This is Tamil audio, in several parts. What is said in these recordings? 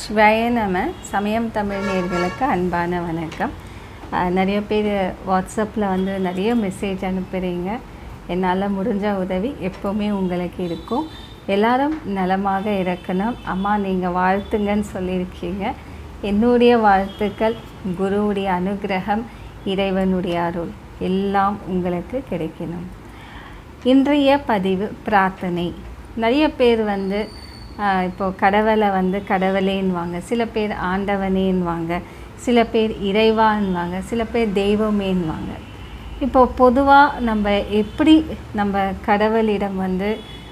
சிவாய நம. சமயம் தமிழ் நேயர்களுக்கு அன்பான வணக்கம். நிறைய பேர் வாட்ஸ்அப்பில் நிறைய மெசேஜ் அனுப்புகிறீங்க. என்னால் முடிஞ்ச உதவி எப்போவுமே உங்களுக்கு இருக்கும். எல்லாரும் நலமாக இருக்கணும். அம்மா நீங்கள் வாழ்த்துங்கன்னு சொல்லியிருக்கீங்க. என்னுடைய வாழ்த்துக்கள், குருவுடைய அனுகிரகம், இறைவனுடைய அருள் எல்லாம் உங்களுக்கு கிடைக்கணும். இன்றைய பதிவு பிரார்த்தனை. நிறைய பேர் இப்போது கடவுளை கடவுளேன்னுவாங்க, சில பேர் ஆண்டவனேன்னுவாங்க, சில பேர் இறைவான்வாங்க, சில பேர் தெய்வமேன்னுவாங்க. இப்போது பொதுவாக நம்ம எப்படி நம்ம கடவுளிடம்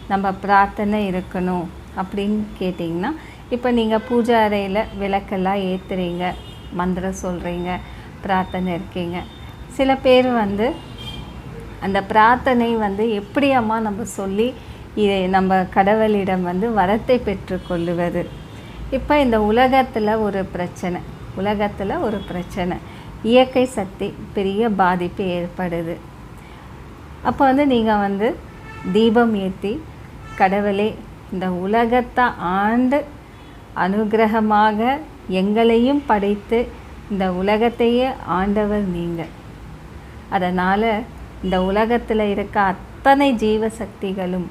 நம்ம பிரார்த்தனை இருக்கணும் அப்படின்னு கேட்டிங்கன்னா, இப்போ நீங்கள் பூஜை அறையில் விளக்கெல்லாம் ஏற்றுறீங்க, மந்திரம் சொல்கிறீங்க, பிரார்த்தனை இருக்கீங்க. சில பேர் அந்த பிரார்த்தனை எப்படி அம்மா நம்ம சொல்லி இதை நம்ம கடவுளிடம் வரத்தை பெற்றுக்கொள்ளுவது. இப்போ இந்த உலகத்தில் ஒரு பிரச்சனை, இயற்கை சக்தி பெரிய பாதிப்பு ஏற்படுது. அப்போ நீங்கள் தீபம் ஏற்றி, கடவுளே இந்த உலகத்தை ஆண்டு அனுகிரகமாக எங்களையும் படைத்து இந்த உலகத்தையே ஆண்டவர் நீங்கள். அதனால் இந்த உலகத்தில் இருக்க அத்தனை ஜீவசக்திகளும்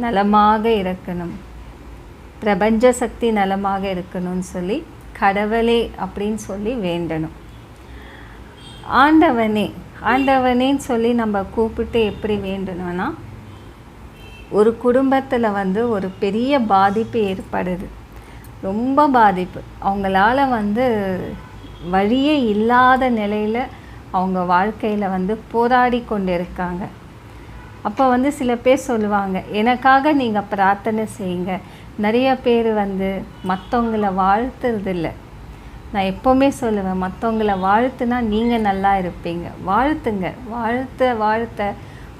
நலமாக இருக்கணும், பிரபஞ்ச சக்தி நலமாக இருக்கணும்னு சொல்லி கடவுளே அப்படின்னு சொல்லி வேண்டணும். ஆண்டவனேன்னு சொல்லி நம்ம கூப்பிட்டு எப்படி வேண்டணும்னா, ஒரு குடும்பத்தில் ஒரு பெரிய பாதிப்பு ஏற்படுது, ரொம்ப பாதிப்பு. அவங்களால வழியே இல்லாத நிலையில் அவங்க வாழ்க்கையில் போராடி கொண்டு இருக்காங்க. அப்போ சில பேர் சொல்லுவாங்க, எனக்காக நீங்கள் பிரார்த்தனை செய்யுங்க. நிறைய பேர் மற்றவங்கள வாழ்த்துறதில்ல. நான் எப்போவுமே சொல்லுவேன், மற்றவங்கள வாழ்த்துனா நீங்கள் நல்லா இருப்பீங்க. வாழ்த்துங்க, வாழ்த்த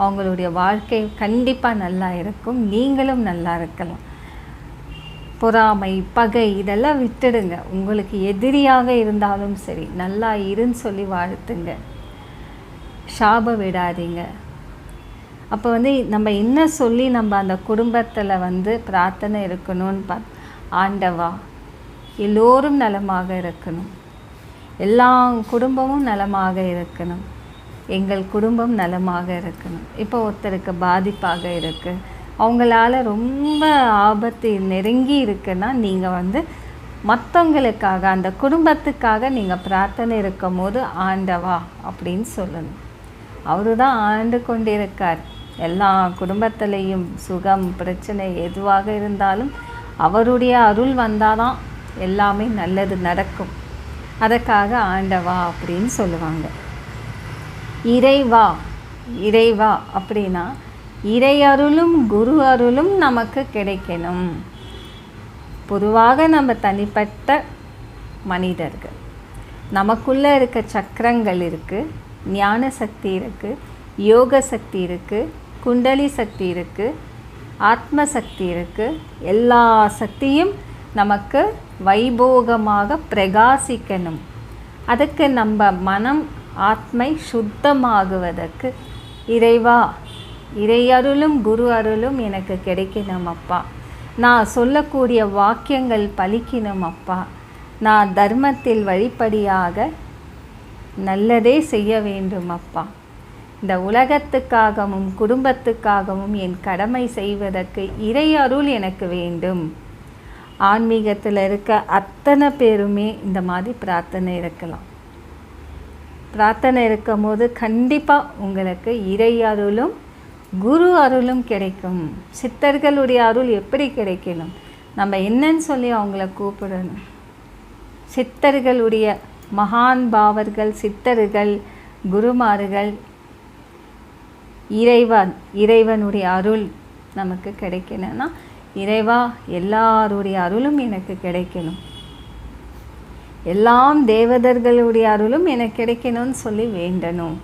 அவங்களுடைய வாழ்க்கை கண்டிப்பாக நல்லா இருக்கும், நீங்களும் நல்லா இருக்கலாம். பொறாமை, பகை இதெல்லாம் விட்டுடுங்க. உங்களுக்கு எதிரியாக இருந்தாலும் சரி, நல்லா இருன்னு சொல்லி வாழ்த்துங்க, சாப விடாதீங்க. அப்போ நம்ம என்ன சொல்லி நம்ம அந்த குடும்பத்தில் பிரார்த்தனை இருக்கணும்னு ஆண்டவா எல்லோரும் நலமாக இருக்கணும், எல்லா குடும்பமும் நலமாக இருக்கணும், எங்கள் குடும்பம் நலமாக இருக்கணும். இப்போ ஒருத்தருக்கு பாதிப்பாக இருக்குது, அவங்களால ரொம்ப ஆபத்து நெருங்கி இருக்குன்னா, நீங்கள் மற்றவங்களுக்காக அந்த குடும்பத்துக்காக நீங்கள் பிரார்த்தனை இருக்கும் போது ஆண்டவா அப்படின்னு சொல்லணும். அவரு தான் ஆண்டு கொண்டிருக்கார். எல்லா குடும்பத்திலையும் சுகம் பிரச்சனை எதுவாக இருந்தாலும் அவருடைய அருள் வந்தால் தான் எல்லாமே நல்லது நடக்கும். அதற்காக ஆண்டவா அப்படின்னு சொல்லுவாங்க. இறைவா அப்படின்னா இறை அருளும் குரு அருளும் நமக்கு கிடைக்கணும். பொதுவாக நம்ம தனிப்பட்ட மனிதர்கள், நமக்குள்ளே இருக்க சக்கரங்கள் இருக்குது, ஞான சக்தி இருக்குது, யோக சக்தி இருக்குது, குண்டலி சக்தி இருக்குது, ஆத்ம சக்தி இருக்குது. எல்லா சக்தியும் நமக்கு வைபோகமாக பிரகாசிக்கணும். அதுக்கு நம்ம மனம் ஆத்மை சுத்தமாகுவதற்கு இறைவா இறையருளும் குரு அருளும் எனக்கு கிடைக்கணும் அப்பா. நான் சொல்லக்கூடிய வாக்கியங்கள் பலிக்கணும் அப்பா. நான் தர்மத்தில் வழிப்படியாக நல்லதே செய்ய வேண்டும் அப்பா. இந்த உலகத்துக்காகவும் குடும்பத்துக்காகவும் என் கடமை செய்வதற்கு இறை அருள் எனக்கு வேண்டும். ஆன்மீகத்தில் இருக்க அத்தனை பேருமே இந்த மாதிரி பிரார்த்தனை இருக்கலாம். பிரார்த்தனை இருக்கும் போது கண்டிப்பாக உங்களுக்கு இறை அருளும் குரு அருளும் கிடைக்கும். சித்தர்களுடைய அருள் எப்படி கிடைக்கணும், நம்ம என்னன்னு சொல்லி அவங்கள கூப்பிடணும். சித்தர்களுடைய மகான் பாவர்கள், சித்தர்கள், குருமார்கள், இறைவனுடைய அருள் நமக்கு கிடைக்கணும்னா, இறைவா எல்லாருடைய அருளும் எனக்கு கிடைக்கணும், எல்லாம் தேவதர்களுடைய அருளும் எனக்கு கிடைக்கணும்னு சொல்லி வேண்டணும்.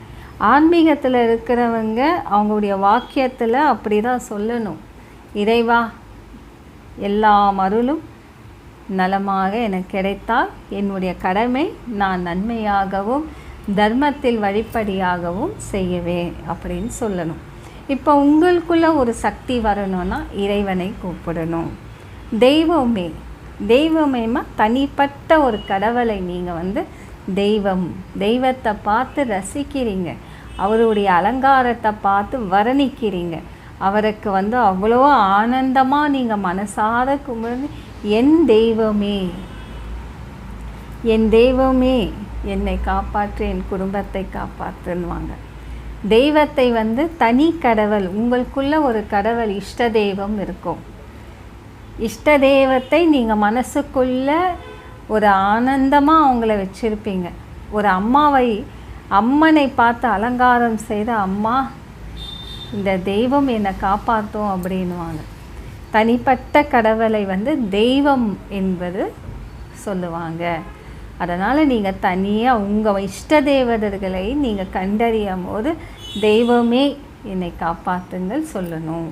ஆன்மீகத்தில் இருக்கிறவங்க அவங்களுடைய வாக்கியத்தில் அப்படி தான் சொல்லணும். இறைவா எல்லாம் அருளும் நலமாக எனக்கு கிடைத்தால் என்னுடைய கடமை நான் நன்மையாகவும் தர்மத்தில் வழிப்படியாகவும் செய்யவே அப்படின்னு சொல்லணும். இப்போ உங்களுக்குள்ள ஒரு சக்தி வரணும்னா இறைவனை கூப்பிடணும். தெய்வமே தெய்வமேமா தனிப்பட்ட ஒரு கடவுளை நீங்கள் வந்து தெய்வத்தை பார்த்து ரசிக்கிறீங்க, அவருடைய அலங்காரத்தை பார்த்து வர்ணிக்கிறீங்க, அவருக்கு வந்து அவ்வளோ ஆனந்தமாக நீங்கள் மனசார கும்பிடு, என் தெய்வமே என் தெய்வமே என்னை காப்பாற்று, என் குடும்பத்தை காப்பாற்றுன்னுவாங்க. தெய்வத்தை வந்து தனி கடவுள், உங்களுக்குள்ள ஒரு கடவுள் இஷ்ட தெய்வம் இருக்கும். இஷ்ட தெய்வத்தை நீங்கள் மனசுக்குள்ள ஒரு ஆனந்தமாக அவங்கள வச்சுருப்பீங்க. ஒரு அம்மனை பார்த்து அலங்காரம் செய்த அம்மா இந்த தெய்வம் என்னை காப்பாற்றும் அப்படின்வாங்க. தனிப்பட்ட கடவுளை வந்து தெய்வம் என்பது சொல்லுவாங்க. அதனால் நீங்கள் தனியாக உங்கள் இஷ்ட தேவதர்களை நீங்கள் கண்டறியும் போது தெய்வமே என்னை காப்பாற்றுங்கள் சொல்லணும்.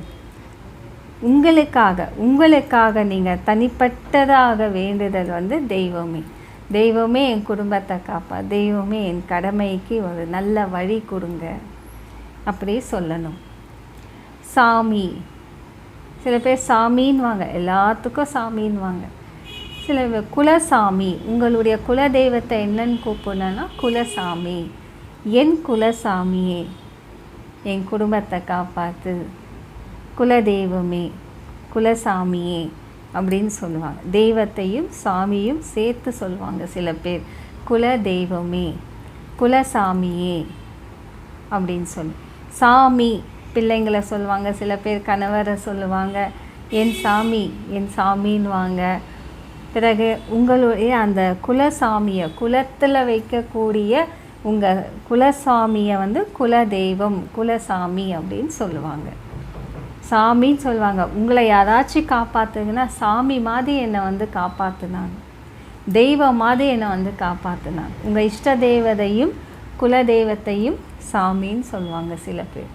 உங்களுக்காக நீங்கள் தனிப்பட்டதாக வேண்டுதல் வந்து தெய்வமே என் குடும்பத்தை காப்பா, தெய்வமே என் கடமைக்கு ஒரு நல்ல வழி கொடுங்க அப்படி சொல்லணும். சாமி, சில பேர் சாமின்வாங்க, எல்லாத்துக்கும் சாமின்வாங்க. சில குலசாமி, உங்களுடைய குலதெய்வத்தை என்னன்னு கூப்பிடணுன்னா குலசாமி, என் குலசாமியே என் குடும்பத்தை காப்பாற்று, குலதெய்வமே குலசாமியே அப்படின்னு சொல்லுவாங்க. தெய்வத்தையும் சாமியும் சேர்த்து சொல்லுவாங்க சில பேர். குலதெய்வமே குலசாமியே அப்படின்னு சொல்லி. சாமி பிள்ளைங்களை சொல்லுவாங்க, சில பேர் கணவரை சொல்லுவாங்க, என் சாமின்வாங்க. பிறகு உங்களுடைய அந்த குலசாமியை, குலத்தில் வைக்கக்கூடிய உங்கள் குலசாமியை வந்து குலதெய்வம் குலசாமி அப்படின்னு சொல்லுவாங்க. சாமின்னு சொல்லுவாங்க. உங்களை யாராச்சும் காப்பாற்றுங்கன்னா சாமி மாதிரி என்னை வந்து காப்பாற்றுனாங்க, தெய்வம் மாதிரி என்னை வந்து காப்பாற்றுனாங்க. உங்கள் இஷ்ட தேவதையும் குலதெய்வத்தையும் சாமின்னு சொல்லுவாங்க சில பேர்.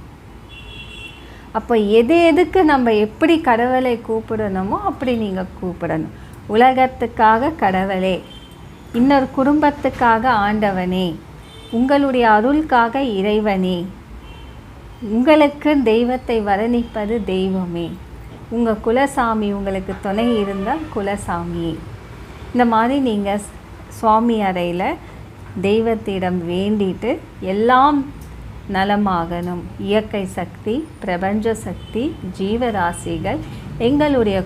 அப்போ எதுக்கு நம்ம எப்படி கடவுளை கூப்பிடணுமோ அப்படி நீங்கள் கூப்பிடணும். உலகத்துக்காக கடவுளே, இன்னொரு குடும்பத்துக்காக ஆண்டவனே, உங்களுடைய அருளுக்காக இறைவனே, உங்களுக்கு தெய்வத்தை வர்ணிப்பது தெய்வமே, உங்கள் குலசாமி உங்களுக்கு துணை இருந்தால் குலசாமியே. இந்த மாதிரி நீங்கள் சுவாமி அறையில் தெய்வத்திடம் வேண்டிட்டு எல்லாம் நலமாகணும், இயற்கை சக்தி, பிரபஞ்ச சக்தி, ஜீவராசிகள், எங்களுடைய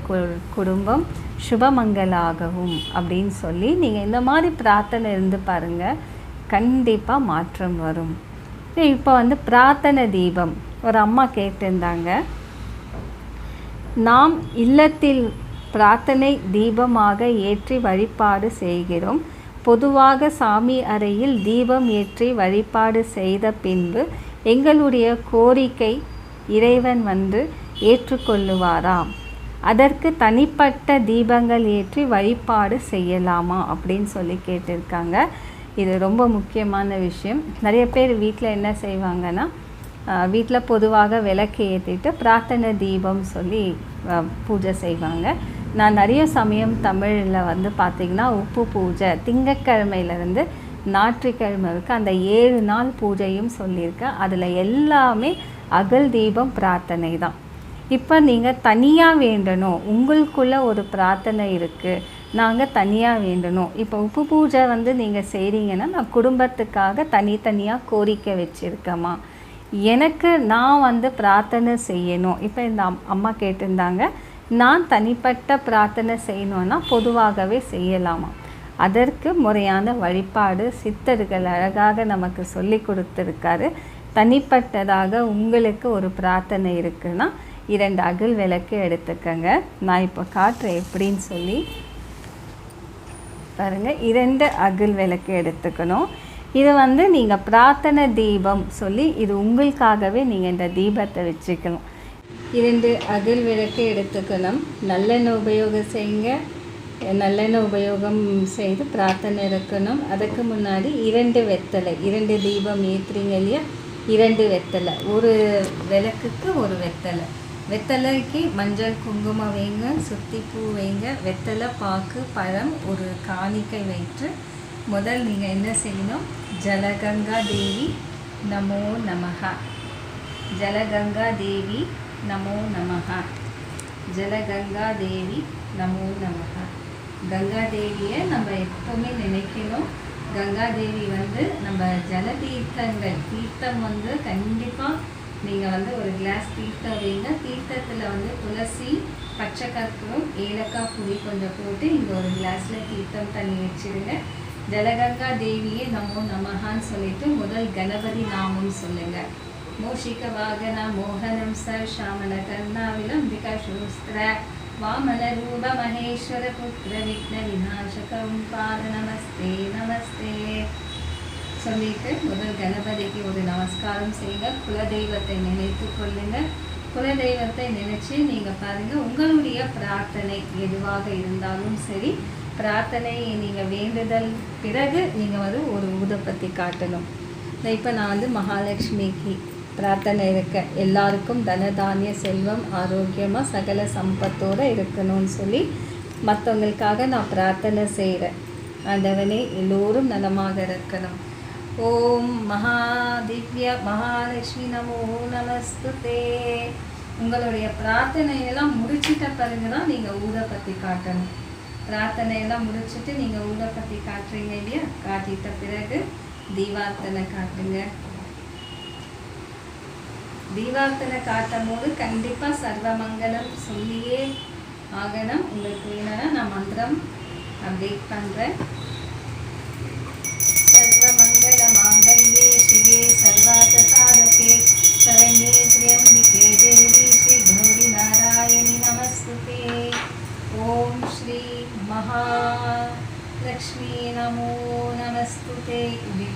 குடும்பம் சுபமங்களாகவும் அப்படின்னு சொல்லி நீங்கள் இந்த மாதிரி பிரார்த்தனை இருந்து பாருங்கள், கண்டிப்பாக மாற்றம் வரும். இப்போ வந்து பிரார்த்தனை தீபம் ஒரு அம்மா கேட்டிருந்தாங்க. நாம் இல்லத்தில் பிரார்த்தனை தீபமாக ஏற்றி வழிபாடு செய்கிறோம். பொதுவாக சாமி அறையில் தீபம் ஏற்றி வழிபாடு செய்த பின்பு எங்களுடைய கோரிக்கை இறைவன் வந்து ஏற்றுக்கொள்ளுவாராம். அதற்கு தனிப்பட்ட தீபங்கள் ஏற்றி வழிபாடு செய்யலாமா அப்படின்னு சொல்லி கேட்டிருக்காங்க. இது ரொம்ப முக்கியமான விஷயம். நிறைய பேர் வீட்டில் என்ன செய்வாங்கன்னா, வீட்டில் பொதுவாக விளக்கு ஏற்றிட்டு பிரார்த்தனை தீபம் சொல்லி பூஜை செய்வாங்க. நான் நிறைய சமயம் தமிழில் வந்து பார்த்திங்கன்னா உப்பு பூஜை திங்கட்கிழமையிலேருந்து ஞாயிற்றுக்கிழமை வரைக்கும் அந்த 7 நாள் பூஜையும் சொல்லியிருக்கேன். அதில் எல்லாமே அகல் தீபம் பிரார்த்தனை தான். இப்போ நீங்கள் தனியாக வேண்டணும், உங்களுக்குள்ளே ஒரு பிரார்த்தனை இருக்குது, நாங்கள் தனியாக வேண்டணும். இப்போ உப்பு பூஜை வந்து நீங்கள் செய்கிறீங்கன்னா, நான் குடும்பத்துக்காக தனித்தனியாக கோரிக்கை வச்சுருக்கேம்மா, நான் வந்து பிரார்த்தனை செய்யணும். இப்போ இந்த அம்மா கேட்டிருந்தாங்க, நான் தனிப்பட்ட பிரார்த்தனை செய்யணுன்னா பொதுவாகவே செய்யலாமா. அதற்கு முறையான வழிபாடு சித்தர்கள் அழகாக நமக்கு சொல்லி கொடுத்துருக்காரு. தனிப்பட்டதாக உங்களுக்கு ஒரு பிரார்த்தனை இருக்குன்னா 2 அகல் விளக்கு எடுத்துக்கங்க. நான் இப்போ காட்டுறேன் எப்படின்னு சொல்லி பாருங்கள். 2 அகல் விளக்கு எடுத்துக்கணும். இது வந்து நீங்கள் பிரார்த்தனை தீபம் சொல்லி இது உங்களுக்காகவே நீங்கள் இந்த தீபத்தை வச்சுக்கணும். 2 அகல் விளக்கு எடுத்துக்கணும். நல்லெண்ணெய் உபயோகம் செய்யுங்க. நல்லெண்ணெய் உபயோகம் செய்து பிரார்த்தனை இருக்கணும். அதுக்கு முன்னாடி 2 வெத்தலை, 2 தீபம் ஏற்றுறீங்க இல்லையா, 2 வெத்தலை, ஒரு விளக்குக்கு ஒரு வெத்தலை. வெத்தலைக்கு மஞ்சள் குங்குமம் வைங்க, சுத்தி பூ வைங்க, வெத்தலை பாக்கு பழம் ஒரு காணிக்கை வைத்து முதல் நீங்கள் என்ன செய்யணும், ஜலகங்கா தேவி நமோ நமஹ, ஜலகங்கா தேவி நமோ நமஹ, ஜலகங்கா தேவி நமோ நமஹ, கங்கா தேவியை நம்ம எப்போவுமே நினைக்கணும். கங்கா தேவி வந்து நம்ம ஜல தீர்த்தங்கள், தீர்த்தம் வந்து கண்டிப்பாக நீங்கள் வந்து ஒரு கிளாஸ் தீர்த்தம் வைங்க. தீர்த்தத்தில் வந்து துளசி, பச்சை கற்பூரம், ஏலக்காய் பொடி கொஞ்சம் போட்டு இங்கே ஒரு கிளாஸில் தீர்த்தம் தண்ணி வச்சுருங்க. ஜலகங்கா தேவியே நமோ நமகான்னு சொல்லிட்டு முதல் கணபதி நாமம் சொல்லுங்கள். மூஷிக வாகன மோகனம் சர் ஷாமல கர்ணாவிலம்பிகா சூஸ்திர வாமன ரூப மகேஸ்வர புத்திர விக்ன விநாசகம் பாத நமஸ்தே நமஸ்தே சொல்லிட்டு முதல் கணபதிக்கு ஒரு நமஸ்காரம் செய்யுங்க. குலதெய்வத்தை நினைத்து கொள்ளுங்க. குலதெய்வத்தை நினைச்சு நீங்கள் பாருங்கள், உங்களுடைய பிரார்த்தனை எதுவாக இருந்தாலும் சரி, பிரார்த்தனை நீங்கள் வேண்டுதல் பிறகு நீங்கள் வந்து ஒரு ஊதுபத்தி காட்டணும். இப்போ நான் வந்து மகாலட்சுமிக்கு பிரார்த்தனை இருக்க, எல்லாருக்கும் தனதானிய செல்வம் ஆரோக்கியமாக சகல சம்பத்தோடு இருக்கணும்னு சொல்லி மற்றவங்களுக்காக நான் பிரார்த்தனை செய்கிறேன். ஆண்டவனே எல்லோரும் நலமாக இருக்கணும். ஓம் மகாதிவ்ய மகாலட்சுமி நமோ நமஸ்துதே. உங்களுடைய பிரார்த்தனையெல்லாம் முடிச்சிட்ட பிறகு தான் நீங்கள் ஊதுபத்தி காட்டணும். பிரார்த்தனையெல்லாம் முடிச்சுட்டு நீங்கள் ஊதுபத்தி காட்டுறீங்க இல்லையா, காட்டிட்ட பிறகு தீபார்த்தனை காட்டுங்க. தீபார்த்தனை காட்டும் போது கண்டிப்பாக சர்வமங்கலம் சொல்லியே ஆகணும். உங்களுக்கு வேணும்னா நான் மந்திரம் அப்டேட் பண்ணுறேன். சர்வமங்கல மாங்கல்யே சிவே சர்வார்த்த சாதகே சரண்யே த்ர்யம்பிகே தேவி ஸ்ரீ கௌரி நாராயணி நமஸ்துதே. ஓம் ஸ்ரீ மகாலட்சுமி நமோ நமஸ்துதே. இப்படி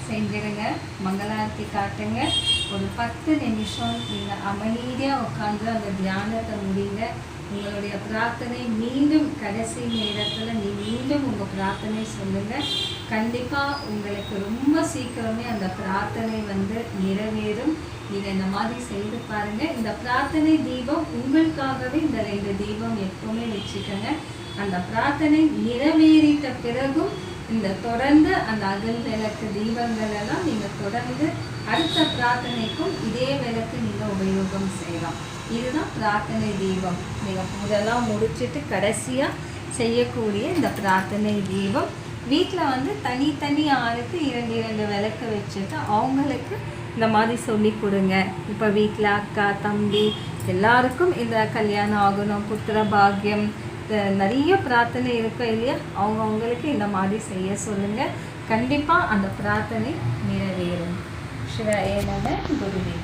செஞ்சிடுங்க. மங்களாரத்தி காட்டுங்க. ஒரு 10 நிமிஷம் நீங்கள் அமைதியாக உட்காந்து அந்த தியானத்தை முடிங்க. உங்களுடைய பிரார்த்தனை மீண்டும் கடைசி நேரத்தில் மீண்டும் உங்கள் பிரார்த்தனை சொல்லுங்கள். கண்டிப்பாக உங்களுக்கு ரொம்ப சீக்கிரமே அந்த பிரார்த்தனை வந்து நிறைவேறும். நீங்கள் இந்த மாதிரி செய்து பாருங்கள். இந்த பிரார்த்தனை தீபம் உங்களுக்காகவே இந்த 2 தீபம் எப்பவுமே வச்சுக்கோங்க. அந்த பிரார்த்தனை நிறைவேறிட்ட பிறகும் இந்த தொடர்ந்து அந்த அகல் விளக்கு தீபங்கள் எல்லாம் நீங்கள் தொடர்ந்து அடுத்த பிரார்த்தனைக்கும் இதே விளக்கு நீங்கள் உபயோகம் செய்யலாம். இதுதான் பிரார்த்தனை தீபம். நீங்கள் இதெல்லாம் முடிச்சுட்டு கடைசியாக செய்யக்கூடிய இந்த பிரார்த்தனை தீபம். வீட்டில் வந்து தனித்தனி ஆளுக்கு 2 விளக்கு வச்சுட்டு அவங்களுக்கு இந்த மாதிரி சொல்லி கொடுங்க. இப்போ வீட்டில் அக்கா தம்பி எல்லாருக்கும் இந்த கல்யாணம் ஆகணும், புத்திர பாக்கியம், நிறைய பிரார்த்தனை இருக்கும் இல்லையா, அவங்களுக்கு இந்த மாதிரி செய்ய சொல்லுங்கள். கண்டிப்பாக அந்த பிரார்த்தனை நிறைவேறும். சிவாய நம. குருவே.